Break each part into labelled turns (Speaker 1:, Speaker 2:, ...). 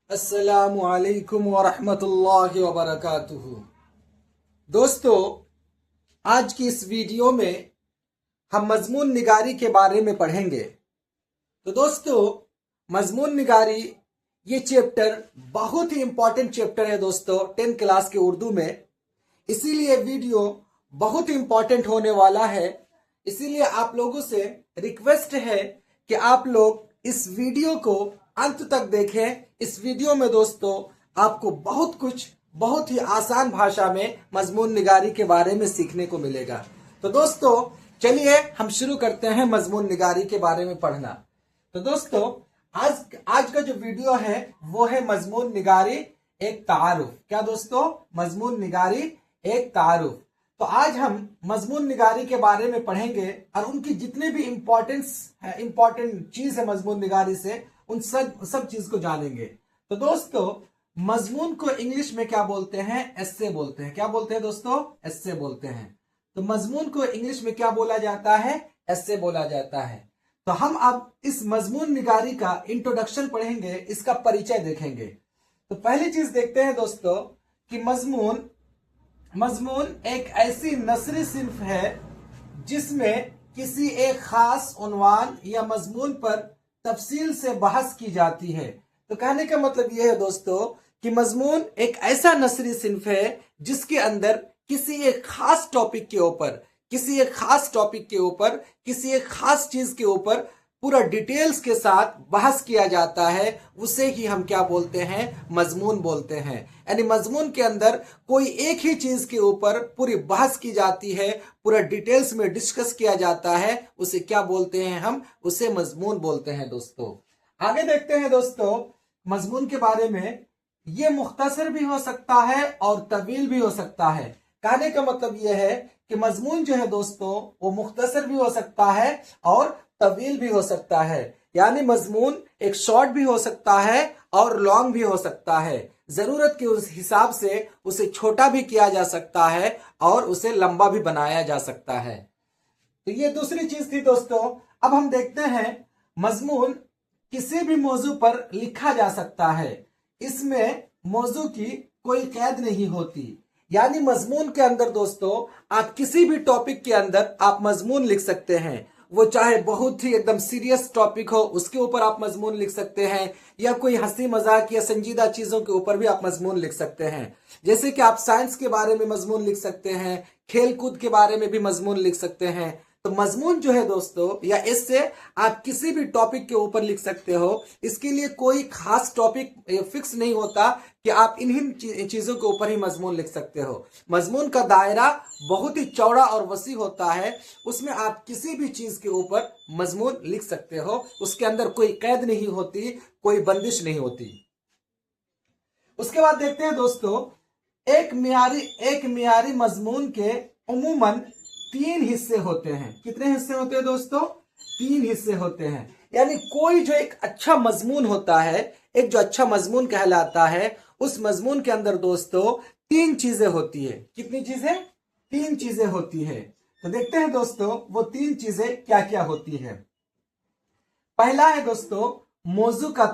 Speaker 1: अस्सलामु अलैकुम वरहमतुल्लाहि वबरकातुहू। दोस्तों, आज की इस वीडियो में हम मजमून निगारी के बारे में पढ़ेंगे। तो दोस्तों, मजमून निगारी ये चैप्टर बहुत ही इंपॉर्टेंट चैप्टर है दोस्तों 10th क्लास के उर्दू में। इसीलिए वीडियो बहुत ही इंपॉर्टेंट होने वाला है। इसीलिए आप लोगों से रिक्वेस्ट है कि आप लोग इस वीडियो को अंत तक देखें। इस वीडियो में दोस्तों आपको बहुत कुछ बहुत ही आसान भाषा में मजमून निगारी के बारे में सीखने को मिलेगा। तो दोस्तों चलिए हम शुरू करते हैं मजमून निगारी के बारे में पढ़ना। तो दोस्तों आज का जो वीडियो है वो है मजमून निगारी एक तारुफ। क्या दोस्तों? मजमून निगारी एक तारुफ। तो आज हम मजमून निगारी के बारे में पढ़ेंगे और उनकी जितने भी इंपॉर्टेंट चीज है मजमून निगारी से उन सब चीज को जानेंगे। तो दोस्तों मजमून को इंग्लिश में क्या बोलते हैं? एस्से बोलते हैं। क्या बोलते हैं दोस्तों? एस्से बोलते हैं। तो मजमून को इंग्लिश में क्या बोला जाता है? एस्से बोला जाता है। तो हम अब इस मजमून निगारी का इंट्रोडक्शन पढ़ेंगे, इसका परिचय देखेंगे। तो पहली चीज देखते हैं दोस्तों कि मजमून एक ऐसी नसरी सिन्फ है जिसमें किसी एक खास उन्वान या मजमून पर तफसील से बहस की जाती है। तो कहने का मतलब यह है दोस्तों कि मजमून एक ऐसा नसरी सिन्फ है जिसके अंदर किसी एक खास टॉपिक के ऊपर किसी एक खास चीज के ऊपर पूरा डिटेल्स के साथ बहस किया जाता है। उसे ही हम क्या बोलते हैं? मजमून बोलते हैं। यानी मजमून के अंदर कोई एक ही चीज के ऊपर पूरी बहस की जाती है, पूरा डिटेल्स में डिस्कस किया जाता है। उसे क्या बोलते हैं? हम उसे मजमून बोलते हैं। दोस्तों आगे देखते हैं दोस्तों मजमून के बारे में। ये मुख्तसर भी हो सकता है और तवील भी हो सकता है। कहने का मतलब यह है कि मजमून जो है दोस्तों वो मुख्तसर भी हो सकता है और तवील भी हो सकता है। यानी मजमून एक शॉर्ट भी हो सकता है और लॉन्ग भी हो सकता है। जरूरत के उस हिसाब से उसे छोटा भी किया जा सकता है और उसे लंबा भी बनाया जा सकता है। तो ये दूसरी चीज थी दोस्तों। अब हम देखते हैं मजमून किसी भी मौजू पर लिखा जा सकता है। इसमें मौजू की कोई कैद नहीं होती। यानी मजमून के अंदर दोस्तों आप किसी भी टॉपिक के अंदर आप मजमून लिख सकते हैं। वो चाहे बहुत ही एकदम सीरियस टॉपिक हो उसके ऊपर आप मजमून लिख सकते हैं, या कोई हंसी मजाक या संजीदा चीजों के ऊपर भी आप मजमून लिख सकते हैं। जैसे कि आप साइंस के बारे में मजमून लिख सकते हैं, खेल कूद के बारे में भी मजमून लिख सकते हैं। तो मजमून जो है दोस्तों या इससे आप किसी भी टॉपिक के ऊपर लिख सकते हो। इसके लिए कोई खास टॉपिक फिक्स नहीं होता कि आप इन्हीं चीजों के ऊपर ही मजमून लिख सकते हो। मजमून का दायरा बहुत ही चौड़ा और वसी होता है। उसमें आप किसी भी चीज के ऊपर मजमून लिख सकते हो। उसके अंदर कोई कैद नहीं होती, कोई बंदिश नहीं होती। उसके बाद देखते हैं दोस्तों एक मियारी मजमून के उमूमन 3 हिस्से होते हैं। कितने हिस्से होते हैं दोस्तों? 3 हिस्से होते हैं। यानी कोई जो एक अच्छा मजमून होता है, एक जो अच्छा मजमून कहलाता है, उस मजमून के अंदर दोस्तों 3 चीजें होती है। कितनी चीजें? 3 चीजें होती है। तो देखते हैं दोस्तों वो 3 चीजें क्या क्या होती है। पहला है दोस्तों मौजू का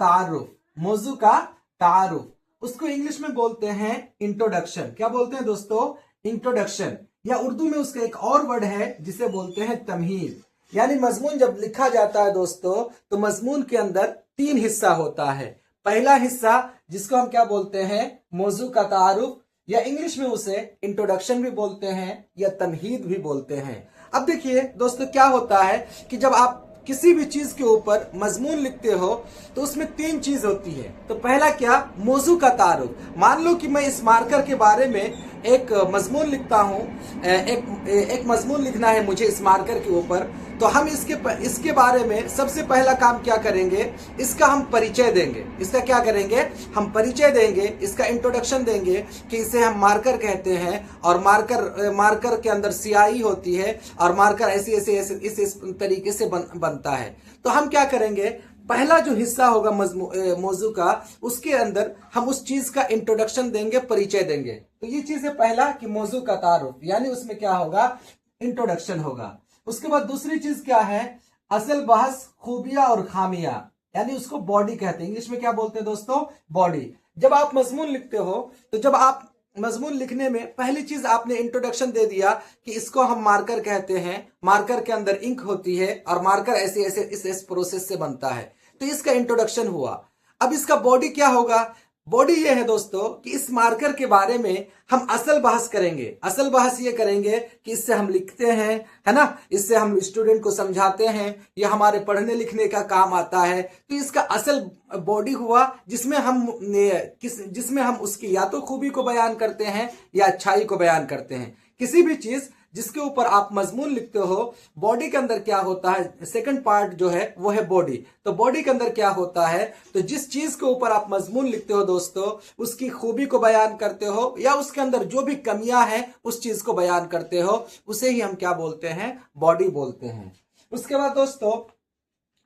Speaker 1: तारुफ। उसको इंग्लिश में बोलते हैं इंट्रोडक्शन। क्या बोलते हैं दोस्तों? इंट्रोडक्शन। या उर्दू में उसका एक और वर्ड है जिसे बोलते हैं तमहीद। यानी मजमून जब लिखा जाता है दोस्तों तो मजमून के अंदर 3 हिस्सा होता है। पहला हिस्सा जिसको हम क्या बोलते हैं? मौजू का तारुफ, या इंग्लिश में उसे इंट्रोडक्शन भी बोलते हैं या तमहीद भी बोलते हैं। अब देखिए दोस्तों क्या होता है कि जब आप किसी भी चीज के ऊपर मजमून लिखते हो तो उसमें 3 चीज होती है। तो पहला क्या? मौजू का तारुफ। मान लो कि मैं इस मार्कर के बारे में एक मजमून लिखता हूं, एक मजमून लिखना है मुझे इस मार्कर के ऊपर। तो हम इसके बारे में सबसे पहला काम क्या करेंगे? इसका हम परिचय देंगे। इसका क्या करेंगे? हम परिचय देंगे, इसका इंट्रोडक्शन देंगे कि इसे हम मार्कर कहते हैं और मार्कर के अंदर स्याही होती है और मार्कर ऐसे इस तरीके से बनता है। तो हम क्या करेंगे? पहला जो हिस्सा होगा मौजू का, उसके अंदर हम उस चीज का इंट्रोडक्शन देंगे, परिचय देंगे। तो ये चीज है पहला कि मौजू का तारुफ, यानी उसमें क्या होगा? इंट्रोडक्शन होगा। उसके बाद दूसरी चीज क्या है? असल बहस, खूबियां और खामियां। यानी उसको बॉडी कहते हैं। इंग्लिश में क्या बोलते हैं दोस्तों? बॉडी। जब आप मजमून लिखते हो तो जब आप मजमून लिखने में पहली चीज आपने इंट्रोडक्शन दे दिया कि इसको हम मार्कर कहते हैं, मार्कर के अंदर इंक होती है और मार्कर ऐसे ऐसे इस प्रोसेस से बनता है, तो इसका इंट्रोडक्शन हुआ। अब इसका बॉडी क्या होगा? बॉडी ये है दोस्तों कि इस मार्कर के बारे में हम असल बहस करेंगे। असल बहस ये करेंगे कि इससे हम लिखते हैं, है ना, इससे हम स्टूडेंट को समझाते हैं, ये हमारे पढ़ने लिखने का काम आता है। तो इसका असल बॉडी हुआ जिसमें हम उसकी या तो खूबी को बयान करते हैं या अच्छाई को बयान करते हैं। किसी भी चीज जिसके ऊपर आप मजमून लिखते हो, बॉडी के अंदर क्या होता है, सेकंड पार्ट जो है वो है बॉडी। तो बॉडी के अंदर क्या होता है, तो जिस चीज के ऊपर आप मजमून लिखते हो दोस्तों, उसकी खूबी को बयान करते हो या उसके अंदर जो भी कमियां हैं उस चीज को बयान करते हो, उसे ही हम क्या बोलते हैं? बॉडी बोलते हैं। उसके बाद दोस्तों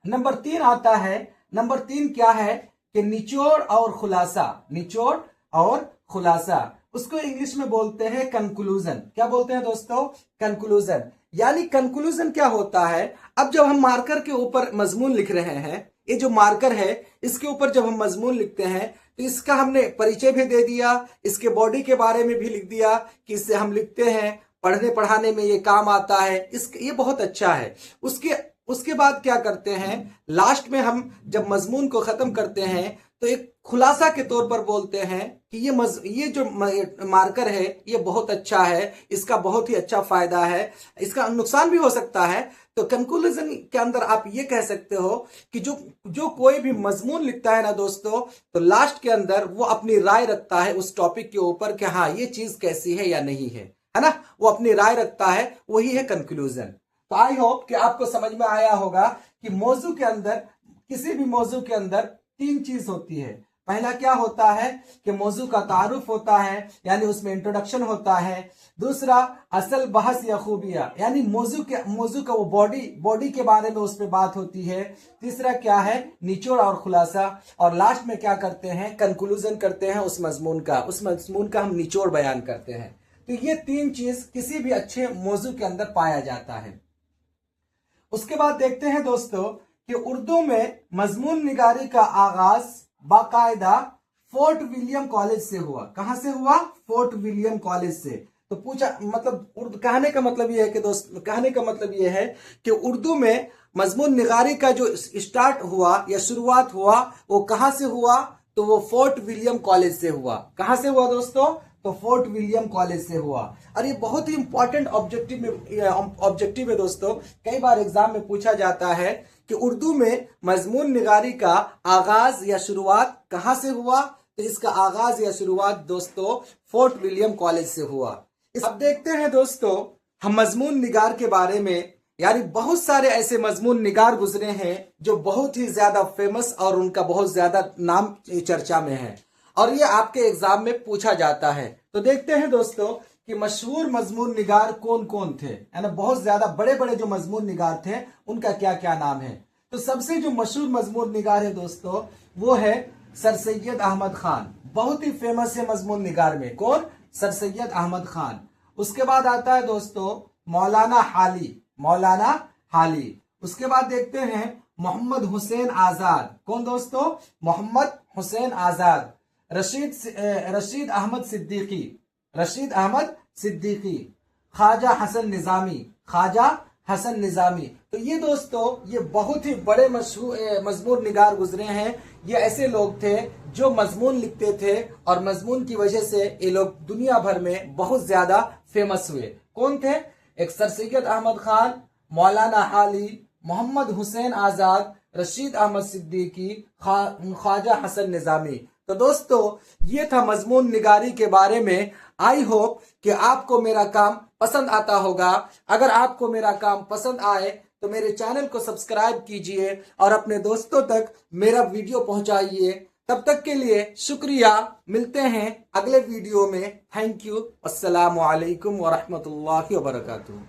Speaker 1: नंबर 3 आता है। नंबर 3 क्या है कि निचोड़ और खुलासा। निचोड़ और खुलासा, उसको इंग्लिश में बोलते हैं कंक्लूजन। क्या बोलते हैं दोस्तों? कंक्लूजन। यानी कंक्लूजन क्या होता है? अब जब हम मार्कर के ऊपर मजमून लिख रहे हैं, ये जो मार्कर है इसके ऊपर जब हम मजमून लिखते हैं तो इसका हमने परिचय भी दे दिया, इसके बॉडी के बारे में भी लिख दिया कि इससे हम लिखते हैं, पढ़ने पढ़ाने में ये काम आता है, ये बहुत अच्छा है। उसके बाद क्या करते हैं, लास्ट में हम जब मजमून को खत्म करते हैं तो एक खुलासा के तौर पर बोलते हैं कि ये जो मार्कर है ये बहुत अच्छा है, इसका बहुत ही अच्छा फायदा है, इसका नुकसान भी हो सकता है। तो कंक्लूजन के अंदर आप ये कह सकते हो कि जो कोई भी मजमून लिखता है ना दोस्तों, तो लास्ट के अंदर वो अपनी राय रखता है उस टॉपिक के ऊपर कि हाँ ये चीज कैसी है या नहीं है ना, वो अपनी राय रखता है, वही है कंक्लूजन। तो आई होप कि आपको समझ में आया होगा कि मौजू के अंदर, किसी भी मौजू के अंदर 3 चीज होती है। पहला क्या होता है कि मौजू का तारुफ होता है, यानी उसमें इंट्रोडक्शन होता है। दूसरा असल बहस या खूबिया, यानी मौजू का वो बॉडी के बारे में उसमें बात होती है। तीसरा क्या है? निचोड़ और खुलासा। और लास्ट में क्या करते हैं? कंक्लूजन करते हैं उस मजमून का हम निचोड़ बयान करते हैं। तो ये 3 चीज किसी भी अच्छे मौजू के अंदर पाया जाता है। उसके बाद देखते हैं दोस्तों कि उर्दू में मजमून निगारी का आगाज बाकायदा फोर्ट विलियम कॉलेज से हुआ। कहां से हुआ? फोर्ट विलियम कॉलेज से। तो पूछा, मतलब कहने का मतलब यह है कि उर्दू में मजमून निगारी का जो स्टार्ट हुआ या शुरुआत हुआ वो कहां से हुआ? तो वो फोर्ट विलियम कॉलेज से हुआ। कहां से हुआ दोस्तों? तो फोर्ट विलियम कॉलेज से हुआ। और ये बहुत ही इंपॉर्टेंट ऑब्जेक्टिव है दोस्तों। कई बार एग्जाम में पूछा जाता है कि उर्दू में मजमून निगारी का आगाज या शुरुआत कहां से हुआ? तो इसका आगाज या शुरुआत दोस्तों फोर्ट विलियम कॉलेज से हुआ। अब देखते हैं दोस्तों हम मजमून निगार के बारे में। यानी बहुत सारे ऐसे मजमून निगार गुजरे हैं जो बहुत ही ज्यादा फेमस और उनका बहुत ज्यादा नाम चर्चा में है, और ये आपके एग्जाम में पूछा जाता है। तो देखते हैं दोस्तों कि मशहूर मजमून निगार कौन कौन थे, है ना। बहुत ज्यादा बड़े बड़े जो मजमून निगार थे उनका क्या क्या नाम है। तो सबसे जो मशहूर मजमून निगार है दोस्तों वो है सर सैयद अहमद खान। बहुत ही फेमस है मजमून निगार में। कौन? सर सैयद अहमद खान। उसके बाद आता है दोस्तों मौलाना हाली। उसके बाद देखते हैं मोहम्मद हुसैन आजाद। कौन दोस्तों? मोहम्मद हुसैन आजाद। रशीद अहमद सिद्दीकी। ख्वाजा हसन निजामी। तो ये दोस्तों ये बहुत ही बड़े मजमून निगार गुजरे हैं। ये ऐसे लोग थे जो मजमून लिखते थे और मजमून की वजह से ये लोग दुनिया भर में बहुत ज्यादा फेमस हुए। कौन थे? एक सर सैयद अहमद खान, मौलाना हाली, मोहम्मद हुसैन आजाद, रशीद अहमद सिद्दीकी, ख्वाजा हसन निजामी। तो दोस्तों ये था मजमून निगारी के बारे में। आई होप कि आपको मेरा काम पसंद आता होगा। अगर आपको मेरा काम पसंद आए तो मेरे चैनल को सब्सक्राइब कीजिए और अपने दोस्तों तक मेरा वीडियो पहुंचाइए। तब तक के लिए शुक्रिया। मिलते हैं अगले वीडियो में। Thank you. अस्सलामु अलैकुम व रहमतुल्लाहि व बरकातुहू।